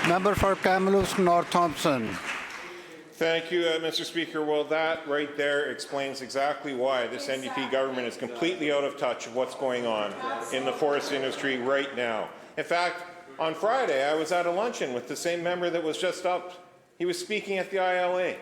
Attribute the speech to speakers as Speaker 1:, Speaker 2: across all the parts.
Speaker 1: Member for Kamloops North Thompson.
Speaker 2: Thank you, Mr. Speaker. Well, that right there explains exactly why this NDP government is completely out of touch of what's going on in the forest industry right now. In fact, on Friday, I was at a luncheon with the same member that was just up. He was speaking at the ILA.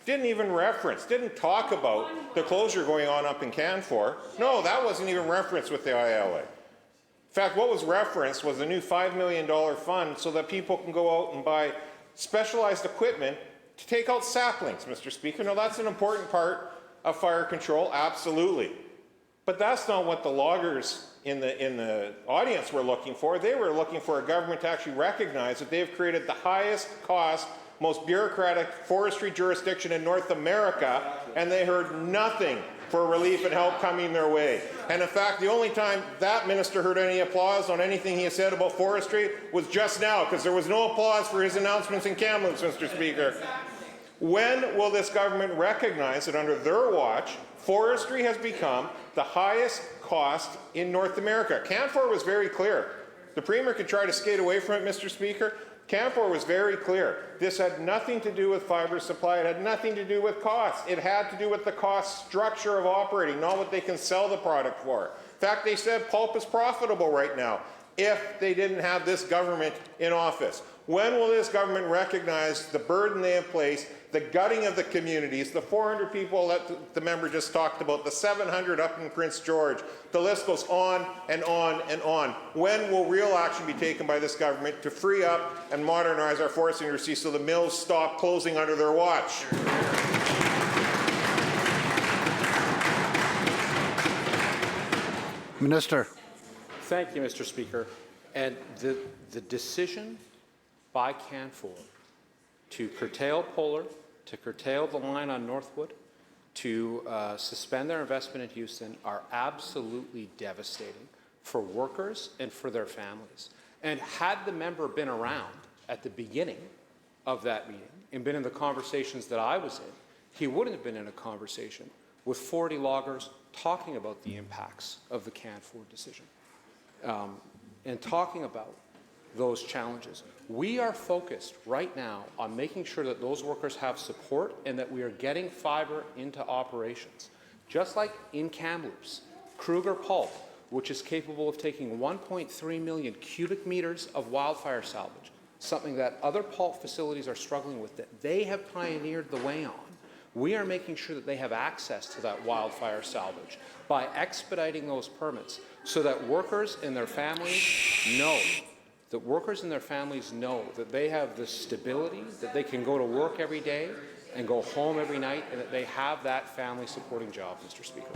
Speaker 2: Didn't even reference, didn't talk about the closure going on up in Canfor. No, that wasn't even referenced with the ILA. In fact, what was referenced was a new $5 million fund so that people can go out and buy specialized equipment to take out saplings, Mr. Speaker. Now, that's an important part of fire control, absolutely. But that's not what the loggers in the audience were looking for. They were looking for a government to actually recognize that they've created the highest cost, most bureaucratic forestry jurisdiction in North America, and they heard nothing for relief and help coming their way. And in fact, the only time that minister heard any applause on anything he said about forestry was just now, because there was no applause for his announcements in Kamloops, Mr. Speaker. When will this government recognize that under their watch, forestry has become the highest cost in North America? Canfor was very clear. The Premier could try to skate away from it, Mr. Speaker. Canfor was very clear. This had nothing to do with fiber supply. It had nothing to do with cost. It had to do with the cost structure of operating, not what they can sell the product for. In fact, they said pulp is profitable right now if they didn't have this government in office. When will this government recognize the burden they have placed, the gutting of the communities, the 400 people that the member just talked about, the 700 up in Prince George, the list goes on and on and on. When will real action be taken by this government to free up and modernize our forest industry so the mills stop closing under their watch?
Speaker 1: Minister.
Speaker 3: Thank you, Mr. Speaker. And the decision by Canfor to curtail Polar, to curtail the line on Northwood, to suspend their investment in Houston are absolutely devastating for workers and for their families. And had the member been around at the beginning of that meeting and been in the conversations that I was in, he wouldn't have been in a conversation with 40 loggers talking about the impacts of the Canfor decision and talking about those challenges. We are focused right now on making sure that those workers have support and that we are getting fiber into operations. Just like in Kamloops, Kruger Pulp, which is capable of taking 1.3 million cubic meters of wildfire salvage, something that other pulp facilities are struggling with, that they have pioneered the way on. We are making sure that they have access to that wildfire salvage by expediting those permits so that workers and their families know that they have the stability, that they can go to work every day and go home every night, and that they have that family supporting job, Mr. Speaker.